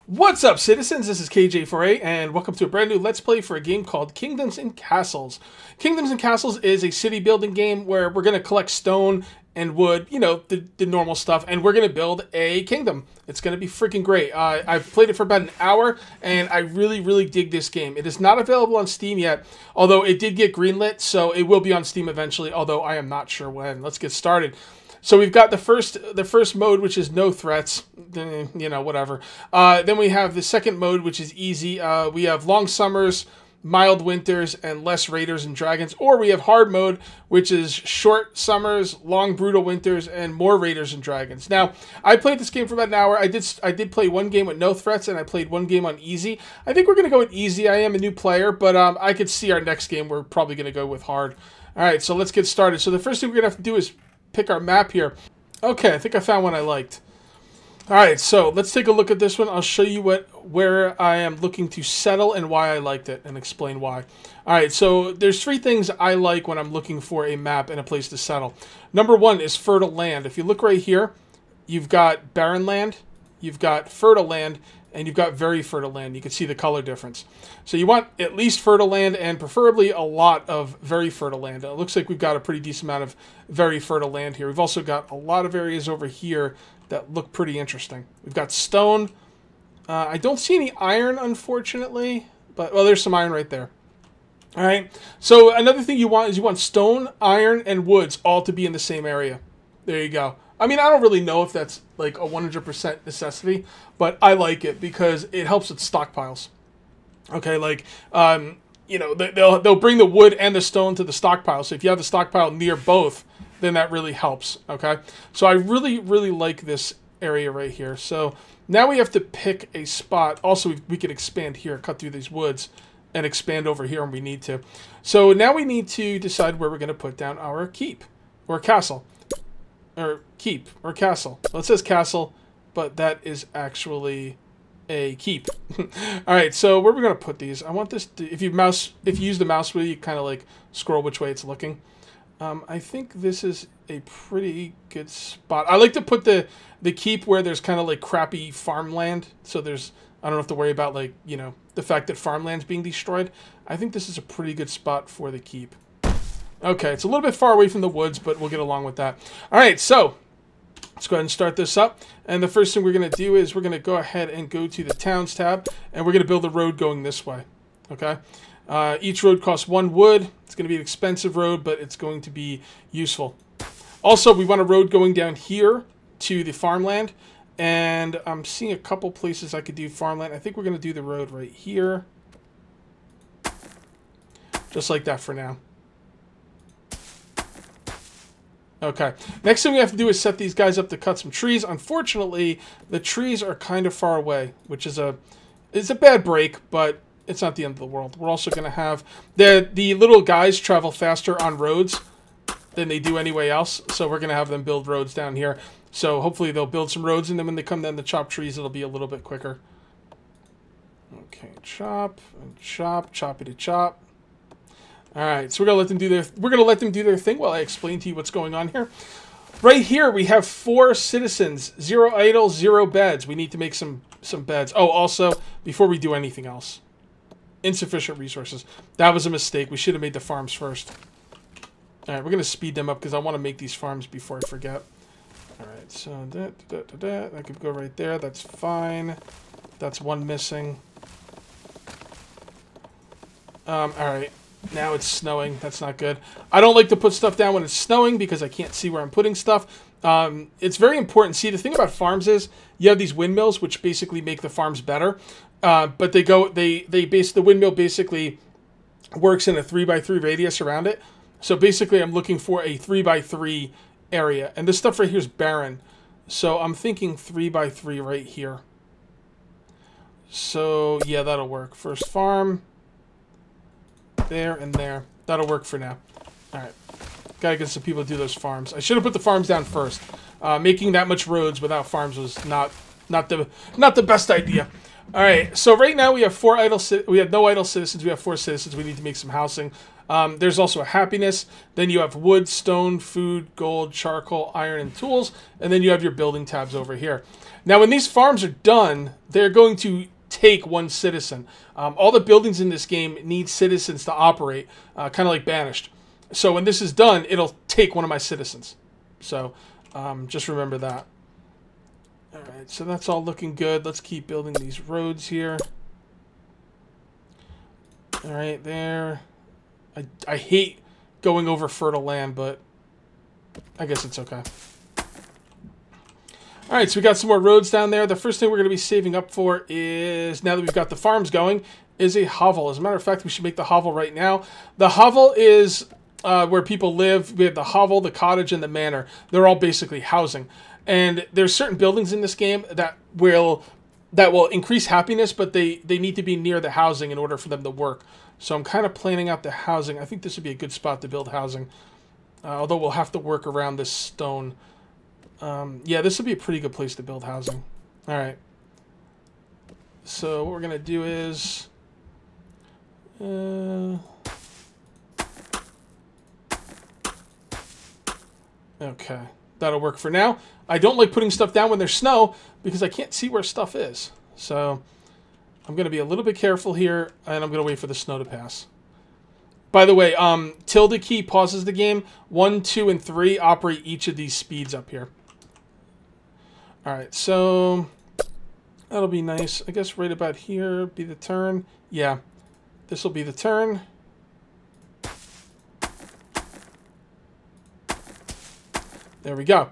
What's up, citizens? This is KJ4A, and welcome to a brand new Let's Play for a game called Kingdoms and Castles. Kingdoms and Castles is a city building game where we're going to collect stone and wood, you know, the normal stuff, and we're going to build a kingdom. It's going to be freaking great. I've played it for about an hour, and I really dig this game. It is not available on Steam yet, although it did get greenlit, so it will be on Steam eventually, although I am not sure when. Let's get started. So we've got the first mode, which is no threats, you know, whatever. Then we have the second mode, which is easy. We have long summers, mild winters, and less raiders and dragons. Or we have hard mode, which is short summers, long brutal winters, and more raiders and dragons. Now, I played this game for about an hour. I did play one game with no threats, and I played one game on easy. I think we're going to go with easy. I am a new player, but I could see our next game we're probably going to go with hard. All right, so let's get started. So the first thing we're going to have to do is pick our map here. Okay, I think I found one I liked. Alright, so let's take a look at this one. I'll show you where I am looking to settle and why I liked it, and explain why. Alright, so there's three things I like when I'm looking for a map and a place to settle. Number one is fertile land. If you look right here, you've got barren land, you've got fertile land, and you've got very fertile land. You can see the color difference. So you want at least fertile land and preferably a lot of very fertile land. It looks like we've got a pretty decent amount of very fertile land here. We've also got a lot of areas over here that look pretty interesting. We've got stone. I don't see any iron, unfortunately, but, well, there's some iron right there. All right. So another thing you want is you want stone, iron, and woods all to be in the same area. There you go. I mean, I don't really know if that's like a 100% necessity, but I like it because it helps with stockpiles. Okay, like, you know, they'll bring the wood and the stone to the stockpile. So if you have the stockpile near both, then that really helps, okay? So I really like this area right here. So now we have to pick a spot. Also, we can expand here, cut through these woods, and expand over here when we need to. So now we need to decide where we're going to put down our keep or castle. Or keep, or castle. Well, it says castle, but that is actually a keep. Alright, so where we're going to put these, I want this to, if you use the mouse wheel, you kind of like scroll which way it's looking. I think this is a pretty good spot. I like to put the keep where there's kind of like crappy farmland, so I don't have to worry about, like, you know, the fact that farmland's being destroyed. I think this is a pretty good spot for the keep. Okay, it's a little bit far away from the woods, but we'll get along with that. All right, so let's go ahead and start this up. And the first thing we're going to do is we're going to go ahead and go to the Towns tab, and we're going to build a road going this way. Okay? Each road costs 1 wood. It's going to be an expensive road, but it's going to be useful. Also, we want a road going down here to the farmland, and I'm seeing a couple places I could do farmland. I think we're going to do the road right here. Just like that for now. Okay, next thing we have to do is set these guys up to cut some trees. Unfortunately, the trees are kind of far away, which is it's a bad break, but it's not the end of the world. We're also going to have the little guys travel faster on roads than they do anywhere else, so we're going to have them build roads down here. So hopefully they'll build some roads, and then when they come down to chop trees, it'll be a little bit quicker. Okay, chop and chop, choppy to chop. All right, so we're gonna let them do their thing while I explain to you what's going on here. Right here, we have 4 citizens, 0 idols, 0 beds. We need to make some beds. Oh, also, before we do anything else, insufficient resources. That was a mistake. We should have made the farms first. All right, we're gonna speed them up because I want to make these farms before I forget. All right, so that could go right there. That's fine. That's 1 missing. All right. Now it's snowing. That's not good. I don't like to put stuff down when it's snowing because I can't see where I'm putting stuff. It's very important. See, the thing about farms is you have these windmills which basically make the farms better. But the windmill basically works in a 3x3 radius around it. So basically I'm looking for a 3x3 area. And this stuff right here is barren. So I'm thinking 3x3 right here. So yeah, that'll work. First farm. There and there. That'll work for now. Alright. Gotta get some people to do those farms. I should have put the farms down first. Making that much roads without farms was not the best idea. Alright, so right now we have 4 idle we have no idle citizens, we have 4 citizens. We need to make some housing. There's also a happiness. Then you have wood, stone, food, gold, charcoal, iron, and tools. And then you have your building tabs over here. Now, when these farms are done, they're going to take one citizen. All the buildings in this game need citizens to operate, kind of like Banished. So when this is done, it'll take one of my citizens. So just remember that. All right, so that's all looking good. Let's keep building these roads here. All right, there. I hate going over fertile land, but I guess it's okay. All right, so we got some more roads down there. The first thing we're going to be saving up for is, now that we've got the farms going, is a hovel. As a matter of fact, we should make the hovel right now. The hovel is where people live. We have the hovel, the cottage, and the manor. They're all basically housing. And there's certain buildings in this game that will increase happiness, but they need to be near the housing in order for them to work. So I'm kind of planning out the housing. I think this would be a good spot to build housing. Although we'll have to work around this stone. Yeah, this would be a pretty good place to build housing. All right. So what we're going to do is... okay. That'll work for now. I don't like putting stuff down when there's snow because I can't see where stuff is. So I'm going to be a little bit careful here, and I'm going to wait for the snow to pass. By the way, tilde key pauses the game. 1, 2, and 3 operate each of these speeds up here. All right, so that'll be nice. I guess right about here be the turn. Yeah, this will be the turn. There we go.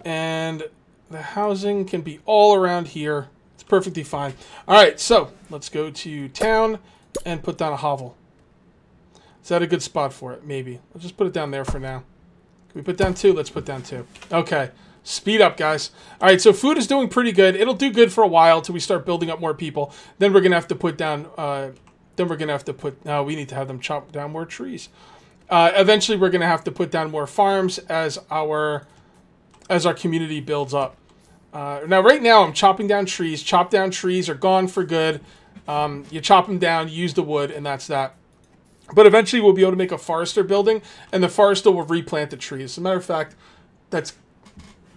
And the housing can be all around here. It's perfectly fine. All right, so let's go to town and put down a hovel. Is that a good spot for it? Maybe. Let's just put it down there for now. Can we put down 2? Let's put down 2. Okay. Speed up, guys. All right, so food is doing pretty good. It'll do good for a while till we start building up more people. Then we're going to have to put down... we need to have them chop down more trees. Eventually, we're going to have to put down more farms as our community builds up. Now, right now, I'm chopping down trees. Chop down trees are gone for good. You chop them down, use the wood, and that's that. But eventually, we'll be able to make a forester building, and the forester will replant the trees. As a matter of fact, that's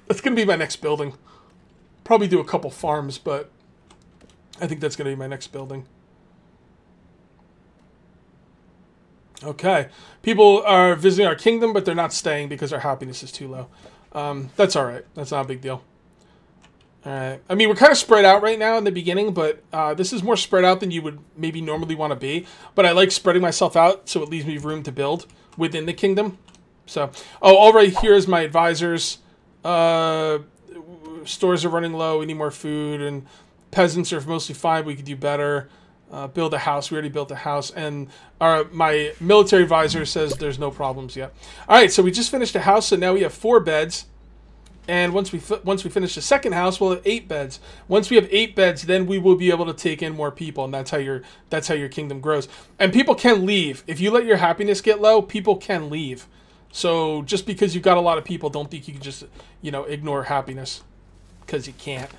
going to be my next building. Probably do a couple farms, but I think that's going to be my next building. Okay. People are visiting our kingdom, but they're not staying because our happiness is too low. That's all right. That's not a big deal. All right. I mean, we're kind of spread out right now in the beginning, but this is more spread out than you would maybe normally want to be. But I like spreading myself out, so it leaves me room to build within the kingdom. So, all right here is my advisors. Stores are running low. We need more food, and peasants are mostly fine. We could do better. Build a house. We already built a house, and my military advisor says there's no problems yet. All right, so we just finished a house, so now we have 4 beds. And once we finish the second house, we'll have 8 beds. Once we have 8 beds, then we will be able to take in more people, and that's how your kingdom grows. And people can leave if you let your happiness get low. People can leave. So just because you've got a lot of people, don't think you can just ignore happiness, because you can't.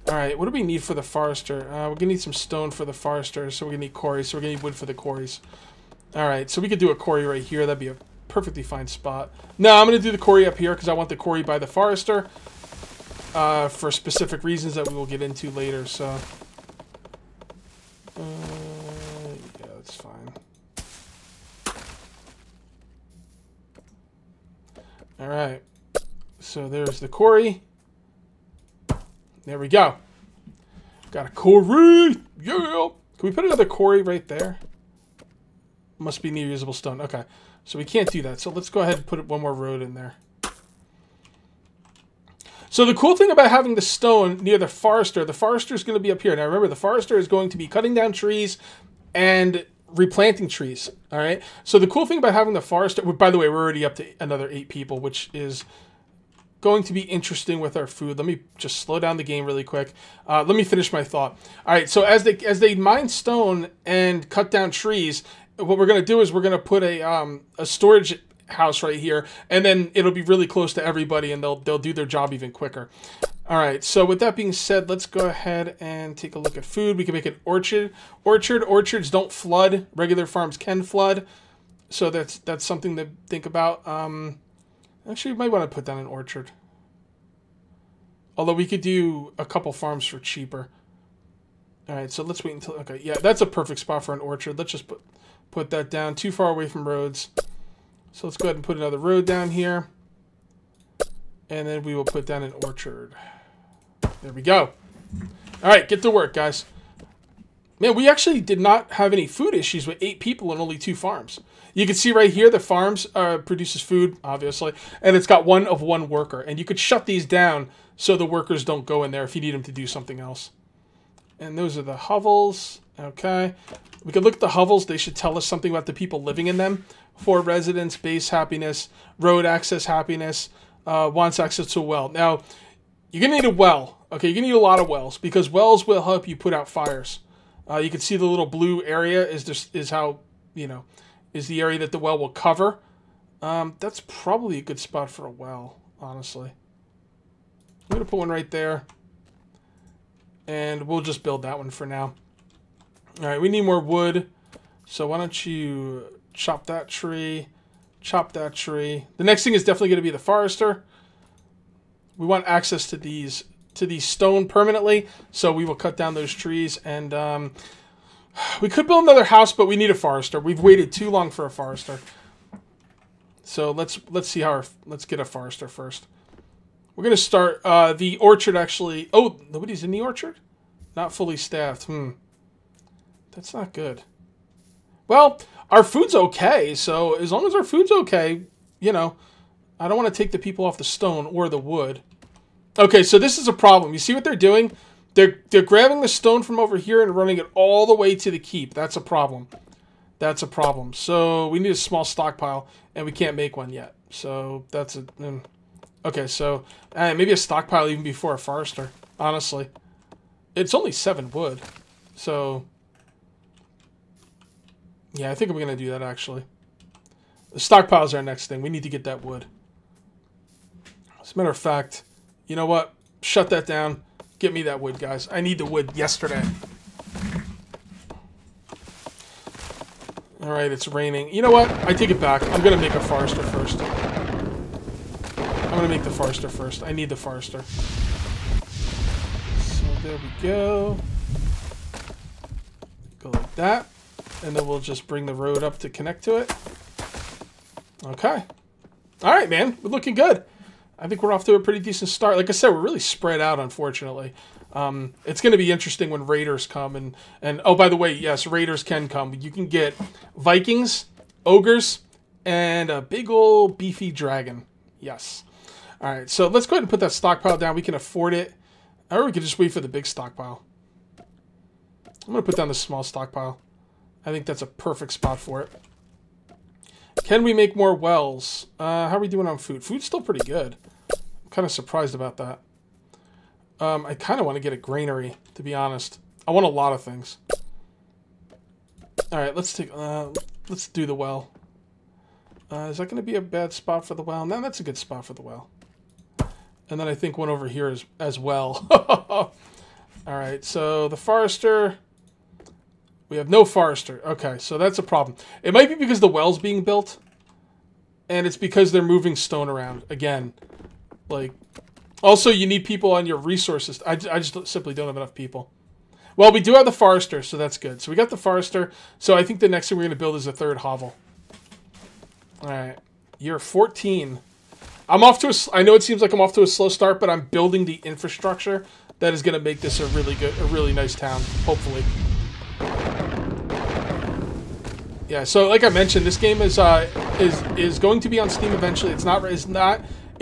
All right, what do we need for the forester? We're gonna need some stone for the forester, so we're gonna need quarries. So we're gonna need wood for the quarries. All right, so we could do a quarry right here. That'd be a perfectly fine spot. No, I'm going to do the quarry up here because I want the quarry by the forester for specific reasons that we will get into later. So, yeah, that's fine. All right, so there's the quarry. There we go. Got a quarry. Yeah. Can we put another quarry right there? Must be near usable stone. Okay. So we can't do that. So let's go ahead and put one more road in there. So the cool thing about having the stone near the forester is going to be up here. Now remember, the forester is going to be cutting down trees and replanting trees. All right. So the cool thing about having the forester, by the way, we're already up to another 8 people, which is going to be interesting with our food. Let me just slow down the game really quick. Let me finish my thought. All right. So as they mine stone and cut down trees, what we're going to do is we're going to put a storage house right here, and then it'll be really close to everybody, and they'll do their job even quicker. All right, so with that being said, let's go ahead and take a look at food. We can make an orchard. Orchards don't flood. Regular farms can flood. So that's something to think about. Actually, you might want to put down an orchard. Although we could do a couple farms for cheaper. All right, so let's wait until... Okay, yeah, that's a perfect spot for an orchard. Let's just put that down. Too far away from roads. So let's go ahead and put another road down here. And then we will put down an orchard. There we go. All right, get to work, guys. Man, we actually did not have any food issues with 8 people and only 2 farms. You can see right here the farms produces food, obviously, and it's got 1 of 1 worker. And you could shut these down so the workers don't go in there if you need them to do something else. And those are the hovels. Okay. We could look at the hovels. They should tell us something about the people living in them. For residents, base happiness, road access happiness, wants access to a well. Now, you're going to need a well. Okay, you're going to need a lot of wells because wells will help you put out fires. You can see the little blue area is how, you know, is the area that the well will cover. That's probably a good spot for a well, honestly. I'm going to put one right there. And we'll just build that one for now. All right, we need more wood. So why don't you chop that tree, chop that tree. The next thing is definitely going to be the forester. We want access to these stone permanently, so we will cut down those trees. And we could build another house, but we need a forester. We've waited too long for a forester. So let's see how let's get a forester first. We're going to start the orchard, actually. Oh, nobody's in the orchard? Not fully staffed. That's not good. Well, our food's okay, so as long as our food's okay, you know, I don't want to take the people off the stone or the wood. Okay, so this is a problem. You see what they're doing? They're grabbing the stone from over here and running it all the way to the keep. That's a problem. That's a problem. So we need a small stockpile, and we can't make one yet. So that's a... Okay, so maybe a stockpile even before a forester, honestly. It's only 7 wood. So, yeah, I think I'm going to do that, actually. The stockpile's our next thing. We need to get that wood. As a matter of fact, you know what? Shut that down. Get me that wood, guys. I need the wood yesterday. All right, it's raining. You know what? I take it back. I'm going to make a forester first. I'm going to make the forester first. I need the forester. So there we go. Go like that. And then we'll just bring the road up to connect to it. Okay. All right, man. We're looking good. I think we're off to a pretty decent start. Like I said, we're really spread out, unfortunately. It's going to be interesting when raiders come. And oh, by the way, yes, raiders can come. You can get Vikings, ogres, and a big old beefy dragon. Yes. All right, so let's go ahead and put that stockpile down. We can afford it. Or we could just wait for the big stockpile. I'm going to put down the small stockpile. I think that's a perfect spot for it. Can we make more wells? How are we doing on food? Food's still pretty good. I'm kind of surprised about that. I kind of want to get a granary, to be honest. I want a lot of things. All right, let's do the well. Is that going to be a bad spot for the well? No, that's a good spot for the well. And then I think one over here as well. All right, so the forester. We have no forester. Okay, so that's a problem. It might be because the well's being built. And it's because they're moving stone around. Again, like... Also, you need people on your resources. I just simply don't have enough people. Well, we do have the forester, so that's good. So we got the forester. So I think the next thing we're going to build is a 3rd hovel. All right. Year 14. I'm off to I know it seems like I'm off to a slow start, but I'm building the infrastructure that is going to make this a really nice town, hopefully. Yeah, so like I mentioned, this game is going to be on Steam eventually. It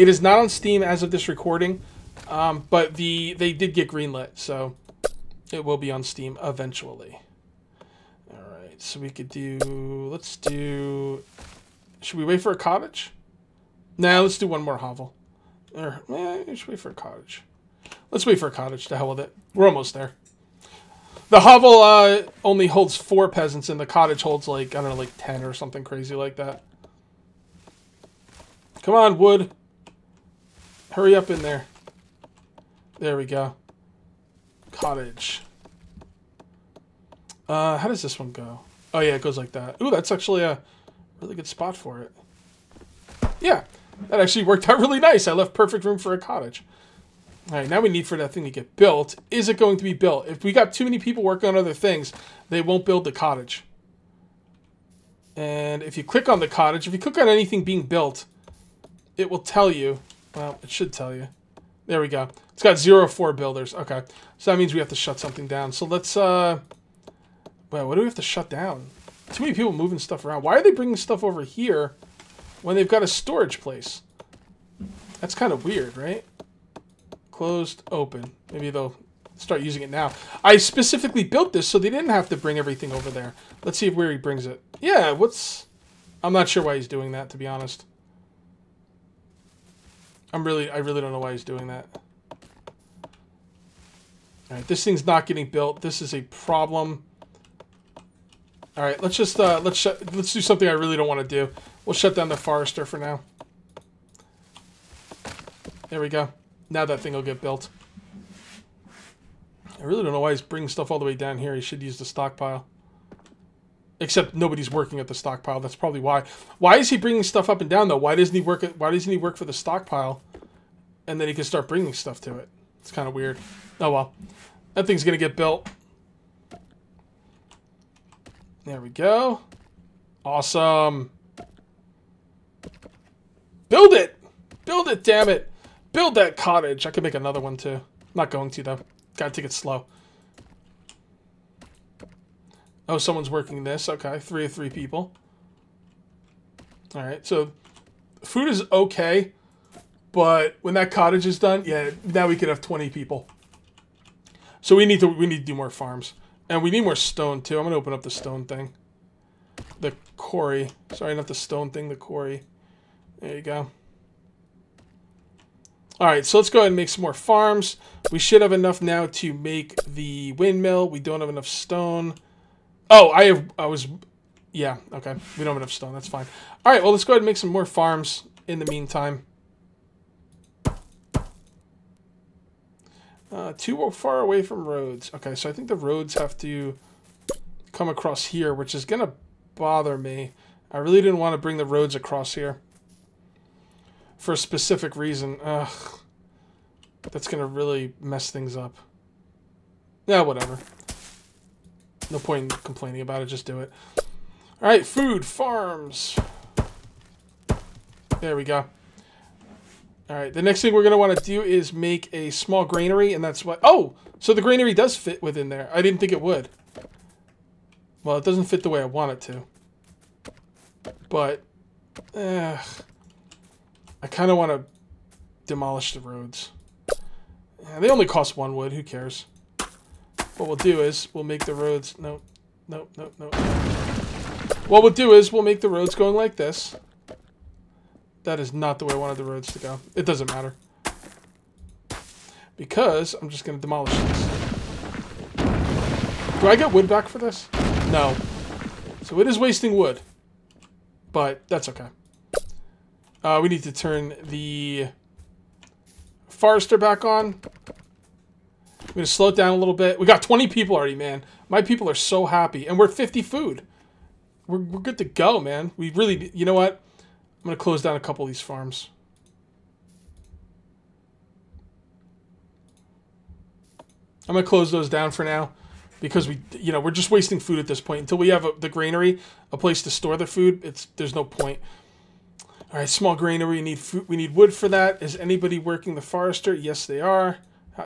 is not on Steam as of this recording, but they did get greenlit, so it will be on Steam eventually. All right, so we could do. Should we wait for a cottage? Nah, let's do one more hovel. Or should wait for a cottage. Let's wait for a cottage. To hell with it. We're almost there. The hovel only holds 4 peasants, and the cottage holds, like, I don't know, like 10 or something crazy like that. Come on, wood. Hurry up in there. There we go. Cottage. How does this one go? Oh, yeah, it goes like that. Ooh, that's actually a really good spot for it. Yeah, that actually worked out really nice. I left perfect room for a cottage. All right, now we need for that thing to get built. Is it going to be built? If we got too many people working on other things, they won't build the cottage. And if you click on the cottage, if you click on anything being built, it will tell you. Well, it should tell you. There we go. It's got 0 of 4 builders. Okay, so that means we have to shut something down. So let's, well, what do we have to shut down? Too many people moving stuff around. Why are they bringing stuff over here when they've got a storage place? That's kind of weird, right? Closed, open. Maybe they'll start using it now. I specifically built this so they didn't have to bring everything over there. Let's see where he brings it. Yeah, what's... I'm not sure why he's doing that, to be honest. I really don't know why he's doing that. Alright, this thing's not getting built. This is a problem. Alright, let's just, let's do something I really don't want to do. We'll shut down the forester for now. There we go. Now that thing will get built. I really don't know why he's bringing stuff all the way down here. He should use the stockpile. Except nobody's working at the stockpile. That's probably why. Why is he bringing stuff up and down though? Why doesn't he work for the stockpile, and then he can start bringing stuff to it? It's kind of weird. Oh well, that thing's gonna get built. There we go. Awesome. Build it. Build it. Damn it. Build that cottage. I could make another one too. Not going to though. Gotta take it slow. Oh, someone's working this. Okay, 3 of 3 people. Alright, so food is okay, but when that cottage is done, yeah, now we could have 20 people. So we need to do more farms. And we need more stone too. I'm gonna open up the stone thing. The quarry. Sorry, not the stone thing, the quarry. There you go. Alright, so let's go ahead and make some more farms. We should have enough now to make the windmill. We don't have enough stone. Oh, yeah, okay. We don't have enough stone, that's fine. Alright, well, let's go ahead and make some more farms in the meantime. Too far away from roads. Okay, so I think the roads have to come across here, which is going to bother me. I really didn't want to bring the roads across here. For a specific reason. Ugh. That's going to really mess things up. Yeah, whatever. No point in complaining about it, just do it. Alright, food, farms. There we go. Alright, the next thing we're going to want to do is make a small granary, and that's what... Oh! So the granary does fit within there. I didn't think it would. Well, it doesn't fit the way I want it to. But... I kind of want to demolish the roads. They only cost 1 wood. Who cares? What we'll do is we'll make the roads... No. What we'll do is we'll make the roads going like this. That is not the way I wanted the roads to go. It doesn't matter. Because I'm just going to demolish this. Do I get wood back for this? No. So it is wasting wood. But that's okay. We need to turn the forester back on. I'm going to slow it down a little bit. We got 20 people already, man. My people are so happy. And we're 50 food. We're good to go, man. We really... You know what? I'm going to close down a couple of these farms. I'm going to close those down for now. Because we're just wasting food at this point. Until we have the granary, a place to store the food, there's no point. All right, small granary. We need wood for that. Is anybody working the forester? Yes, they are.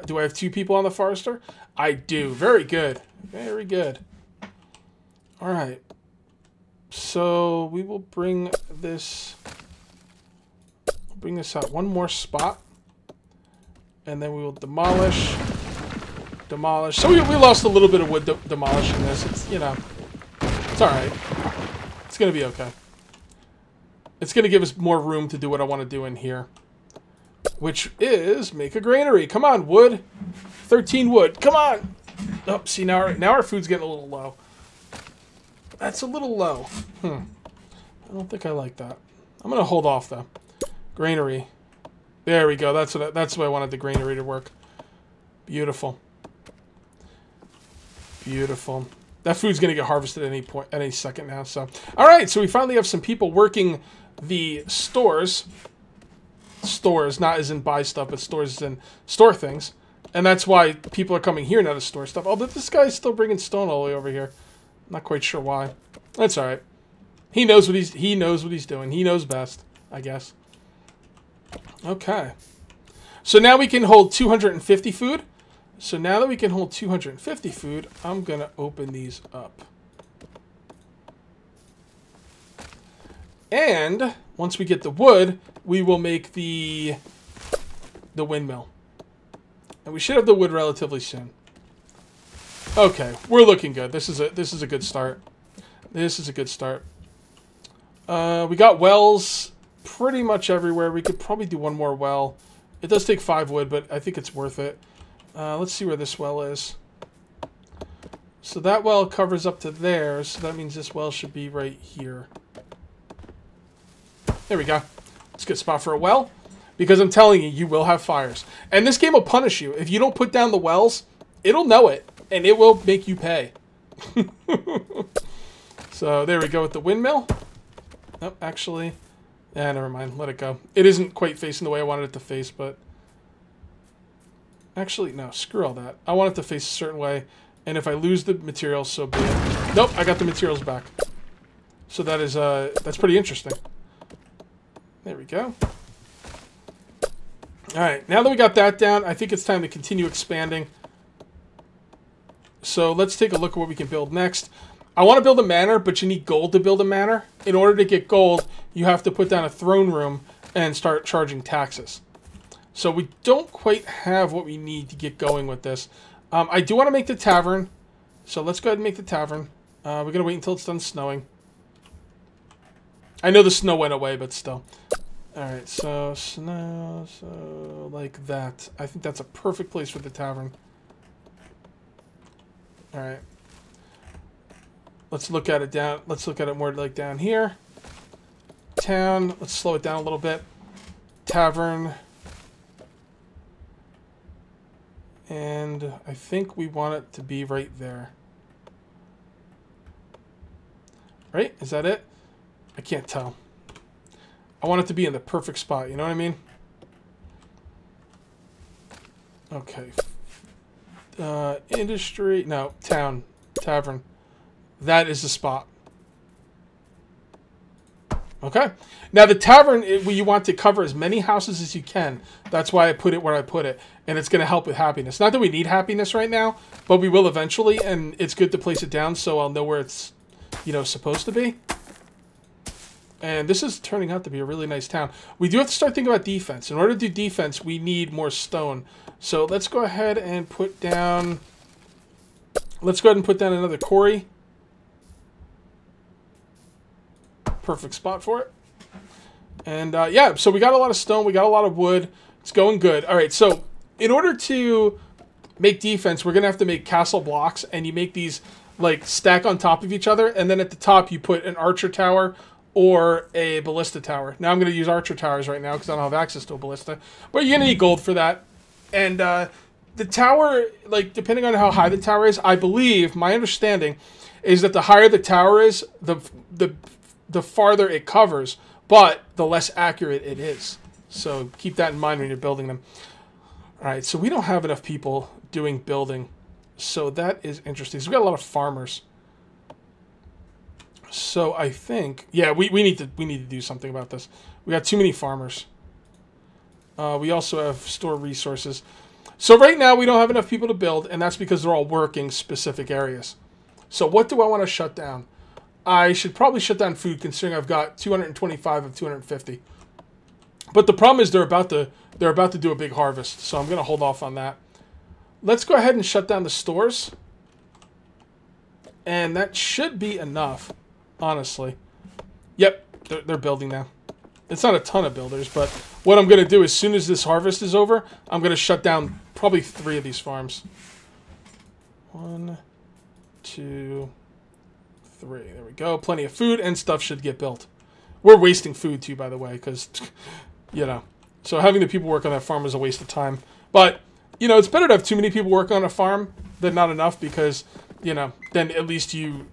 Do I have 2 people on the forester? I do. Very good. Very good. All right. So we will bring this out one more spot, and then we will demolish. So we lost a little bit of wood demolishing this. It's it's all right. It's gonna be okay. It's gonna give us more room to do what I want to do in here, which is make a granary. Come on, wood. 13 wood. Come on. Oh, see now our food's getting a little low. That's a little low. I don't think I like that. I'm gonna hold off though. Granary. There we go. That's the way I wanted the granary to work. Beautiful. Beautiful. That food's going to get harvested at any point, at any second now. So, all right. So we finally have some people working the stores. Stores, not as in buy stuff, but stores as in store things. And that's why people are coming here now to store stuff. Oh, but this guy's still bringing stone all the way over here. Not quite sure why. That's all right. He knows what he's doing. He knows best, I guess. Okay. So now we can hold 250 food. So now that we can hold 250 food, I'm going to open these up. And once we get the wood, we will make the windmill. And we should have the wood relatively soon. Okay, we're looking good. This is a good start. This is a good start. We got wells pretty much everywhere. We could probably do one more well. It does take 5 wood, but I think it's worth it. Let's see where this well is. So that well covers up to there, so that means this well should be right here. There we go. It's a good spot for a well, because I'm telling you, you will have fires. And this game will punish you. If you don't put down the wells, it'll know it, and it will make you pay. So there we go with the windmill. Oh, actually, yeah, never mind. Let it go. It isn't quite facing the way I wanted it to face, but... Actually, no, screw all that. I want it to face a certain way, and if I lose the materials, so be it. Nope, I got the materials back. So that is, that's pretty interesting. There we go. Alright, now that we got that down, I think it's time to continue expanding. So let's take a look at what we can build next. I want to build a manor, but you need gold to build a manor. In order to get gold, you have to put down a throne room and start charging taxes. So we don't quite have what we need to get going with this. I do want to make the tavern. So let's go ahead and make the tavern. We're going to wait until it's done snowing. I know the snow went away, but still. Alright, so snow, so like that. I think that's a perfect place for the tavern. Alright. Let's look at it down. Let's look at it more like down here. Town. Let's slow it down a little bit. Tavern. And I think we want it to be right there. Right? Is that it? I can't tell. I want it to be in the perfect spot. You know what I mean? Okay. Industry. No. Town. Tavern. That is the spot. Okay. Now the tavern, you want to cover as many houses as you can. That's why I put it where I put it. And it's going to help with happiness. Not that we need happiness right now, but we will eventually. And it's good to place it down so I'll know where it's, you know, supposed to be. And this is turning out to be a really nice town. We do have to start thinking about defense. In order to do defense, we need more stone. So let's go ahead and put down... Let's go ahead and put down another quarry. Perfect spot for it. And yeah, so we got a lot of stone. We got a lot of wood. It's going good. All right, so in order to make defense, we're going to have to make castle blocks. And you make these, like, stack on top of each other. And then at the top, you put an archer tower or a ballista tower. Now I'm going to use archer towers right now because I don't have access to a ballista. But you're going to need gold for that. And the tower, like, depending on how high the tower is, I believe, my understanding, is that the higher the tower is, the farther it covers, but the less accurate it is. So keep that in mind when you're building them. All right, so we don't have enough people doing building. So that is interesting. So we got a lot of farmers. So I think, yeah, we need to do something about this. We got too many farmers. We also have store resources. So right now we don't have enough people to build, and that's because they're all working specific areas. So what do I want to shut down? I should probably shut down food, considering I've got 225 of 250. But the problem is they're about to do a big harvest, so I'm going to hold off on that. Let's go ahead and shut down the stores. And that should be enough, honestly. Yep, they're building now. It's not a ton of builders, but what I'm going to do as soon as this harvest is over, I'm going to shut down probably 3 of these farms. 1, 2... 3. There we go. Plenty of food and stuff should get built. We're wasting food too, by the way, because, you know. So having the people work on that farm is a waste of time. But, you know, it's better to have too many people work on a farm than not enough, because you know, then at least you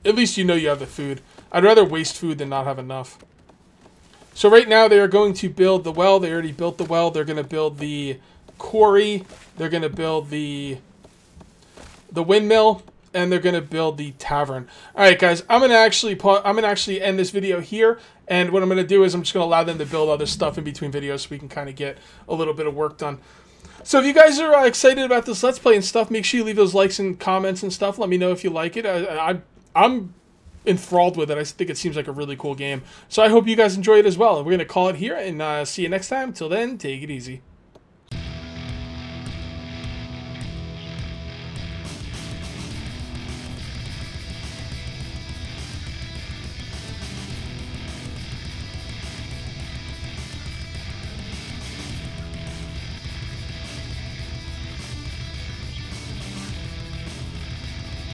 know you have the food. I'd rather waste food than not have enough. So right now they are going to build the well. They already built the well. They're going to build the quarry. They're going to build the windmill, and they're going to build the tavern. All right, guys, I'm going to actually end this video here. And what I'm going to do is I'm just going to allow them to build other stuff in between videos so we can kind of get a little bit of work done. So if you guys are excited about this Let's Play and stuff, make sure you leave those likes and comments and stuff. Let me know if you like it. I'm enthralled with it. I think it seems like a really cool game. So I hope you guys enjoy it as well. And we're going to call it here and see you next time. Till then, take it easy.